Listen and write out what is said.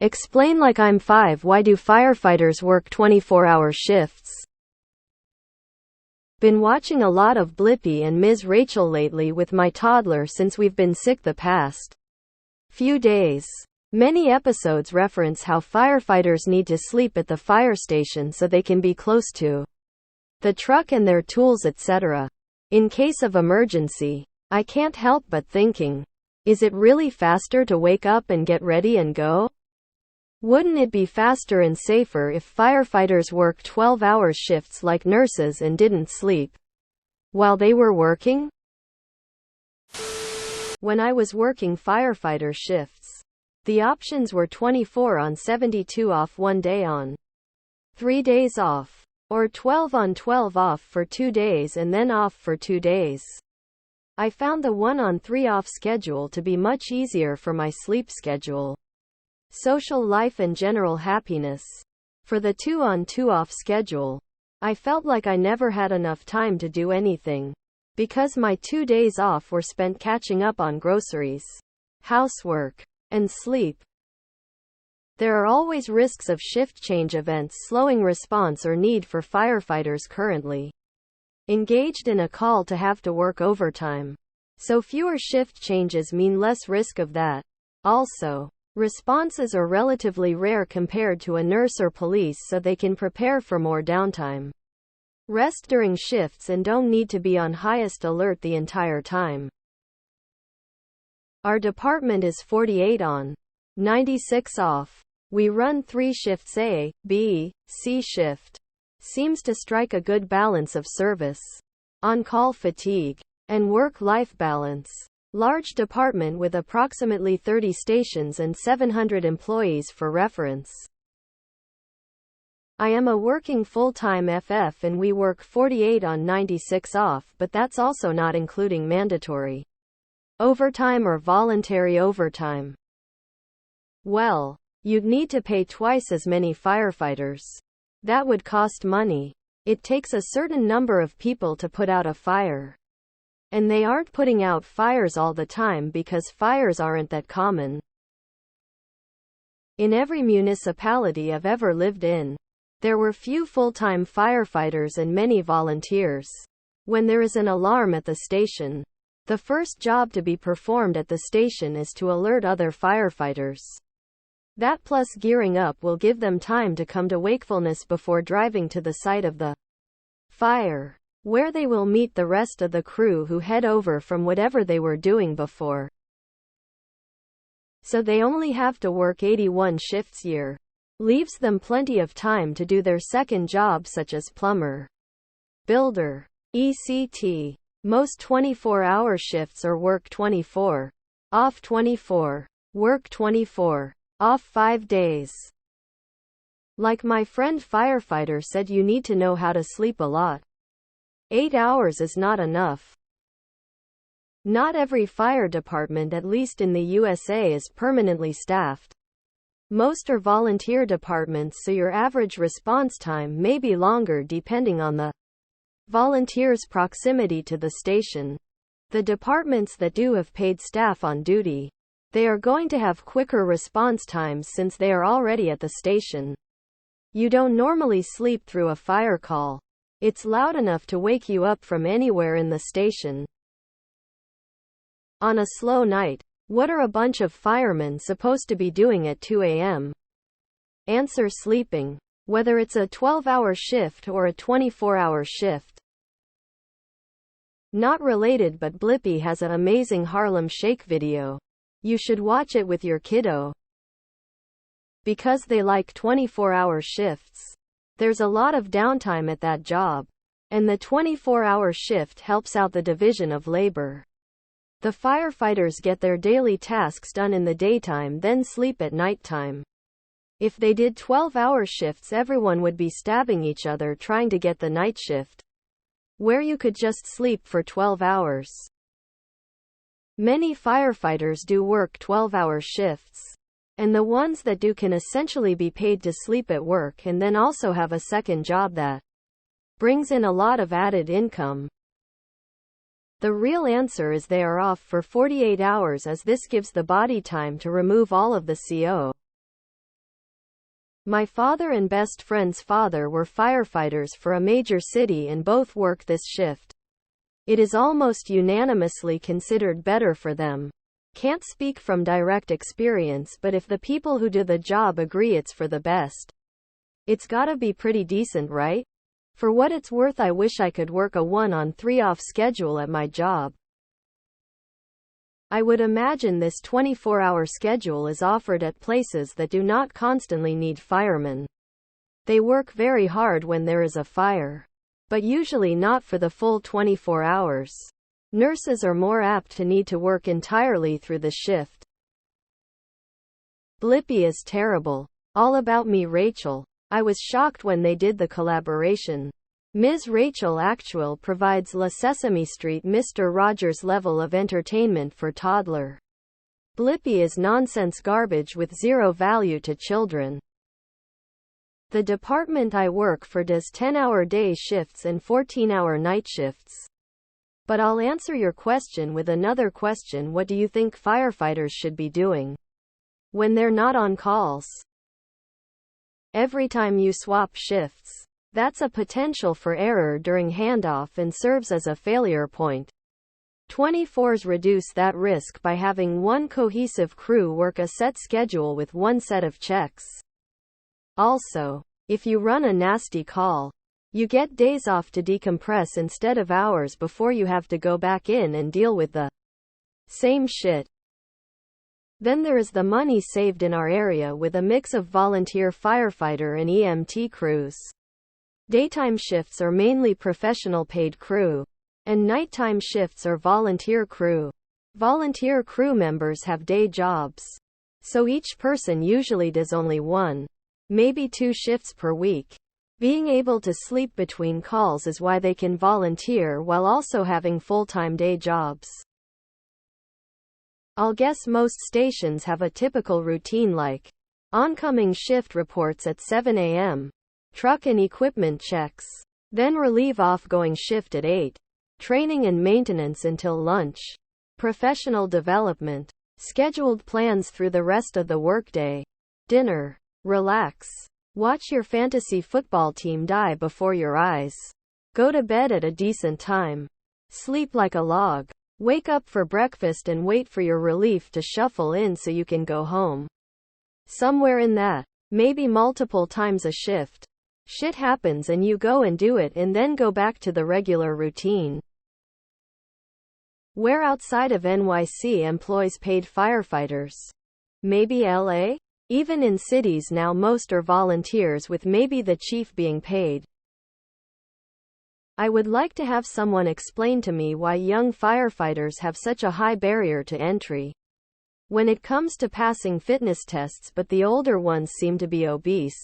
Explain like I'm 5. Why do firefighters work 24-hour shifts? Been watching a lot of Blippi and Ms. Rachel lately with my toddler since we've been sick the past few days. Many episodes reference how firefighters need to sleep at the fire station so they can be close to the truck and their tools, etc. in case of emergency. I can't help but thinking, is it really faster to wake up and get ready and go? Wouldn't it be faster and safer if firefighters worked 12-hour shifts like nurses and didn't sleep while they were working? When I was working firefighter shifts, the options were 24 on 72 off 1 day on, 3 days off, or 12 on 12 off for 2 days and then off for 2 days. I found the 1 on 3 off schedule to be much easier for my sleep schedule, social life and general happiness. For the 2 on 2 off schedule, I felt like I never had enough time to do anything, because my 2 days off were spent catching up on groceries, housework, and sleep. There are always risks of shift change events slowing response or need for firefighters currently engaged in a call to have to work overtime. So fewer shift changes mean less risk of that. Also, responses are relatively rare compared to a nurse or police, so they can prepare for more downtime, rest during shifts, and don't need to be on highest alert the entire time. Our department is 48 on, 96 off. We run 3 shifts: A, B, C shift. Seems to strike a good balance of service, on-call fatigue, and work-life balance. Large department with approximately 30 stations and 700 employees for reference. I am a working full-time FF and we work 48 on 96 off, but that's also not including mandatory overtime or voluntary overtime. Well, you'd need to pay twice as many firefighters. That would cost money. It takes a certain number of people to put out a fire. And they aren't putting out fires all the time because fires aren't that common. In every municipality I've ever lived in, there were few full-time firefighters and many volunteers. When there is an alarm at the station, the first job to be performed at the station is to alert other firefighters. That plus gearing up will give them time to come to wakefulness before driving to the site of the fire, where they will meet the rest of the crew who head over from whatever they were doing before. So they only have to work 81 shifts a year. Leaves them plenty of time to do their second job, such as plumber, builder, etc. Most 24-hour shifts are work 24, off 24, work 24, off 5 days. Like my friend firefighter said, you need to know how to sleep a lot. 8 hours is not enough. Not every fire department, at least in the USA, is permanently staffed. Most are volunteer departments, so your average response time may be longer depending on the volunteer's proximity to the station. The departments that do have paid staff on duty, they are going to have quicker response times since they are already at the station. You don't normally sleep through a fire call. It's loud enough to wake you up from anywhere in the station. On a slow night, what are a bunch of firemen supposed to be doing at 2 a.m.? Answer: sleeping. Whether it's a 12-hour shift or a 24-hour shift. Not related, but Blippi has an amazing Harlem Shake video. You should watch it with your kiddo, because they like 24-hour shifts. There's a lot of downtime at that job, and the 24-hour shift helps out the division of labor. The firefighters get their daily tasks done in the daytime, then sleep at nighttime. If they did 12-hour shifts, everyone would be stabbing each other trying to get the night shift, where you could just sleep for 12 hours. Many firefighters do work 12-hour shifts, and the ones that do can essentially be paid to sleep at work and then also have a second job that brings in a lot of added income. The real answer is they are off for 48 hours, as this gives the body time to remove all of the CO My father and best friend's father were firefighters for a major city and both work this shift. It is almost unanimously considered better for them. Can't speak from direct experience, but if the people who do the job agree it's for the best, it's gotta be pretty decent, right? For what it's worth, I wish I could work a 1-on-3 off schedule at my job. I would imagine this 24-hour schedule is offered at places that do not constantly need firemen. They work very hard when there is a fire, but usually not for the full 24 hours. Nurses are more apt to need to work entirely through the shift. Blippi is terrible. All about me, Rachel. I was shocked when they did the collaboration. Ms. Rachel Actual provides La Sesame Street Mr. Rogers level of entertainment for toddler. Blippi is nonsense garbage with zero value to children. The department I work for does 10-hour day shifts and 14-hour night shifts. But I'll answer your question with another question. What do you think firefighters should be doing when they're not on calls? Every time you swap shifts, that's a potential for error during handoff and serves as a failure point. 24s reduce that risk by having one cohesive crew work a set schedule with one set of checks. Also, if you run a nasty call, you get days off to decompress instead of hours before you have to go back in and deal with the same shit. Then there is the money saved in our area with a mix of volunteer firefighter and EMT crews. Daytime shifts are mainly professional paid crew, and nighttime shifts are volunteer crew. Volunteer crew members have day jobs, so each person usually does only 1, maybe 2 shifts per week. Being able to sleep between calls is why they can volunteer while also having full-time day jobs. I'll guess most stations have a typical routine like oncoming shift reports at 7 a.m., truck and equipment checks, then relieve off-going shift at 8, training and maintenance until lunch, professional development, scheduled plans through the rest of the workday, dinner, relax, watch your fantasy football team die before your eyes, go to bed at a decent time, sleep like a log, wake up for breakfast and wait for your relief to shuffle in so you can go home. Somewhere in that, maybe multiple times a shift, shit happens and you go and do it and then go back to the regular routine. Where outside of NYC employs paid firefighters? Maybe LA? Even in cities now most are volunteers with maybe the chief being paid. I would like to have someone explain to me why young firefighters have such a high barrier to entry when it comes to passing fitness tests, but the older ones seem to be obese.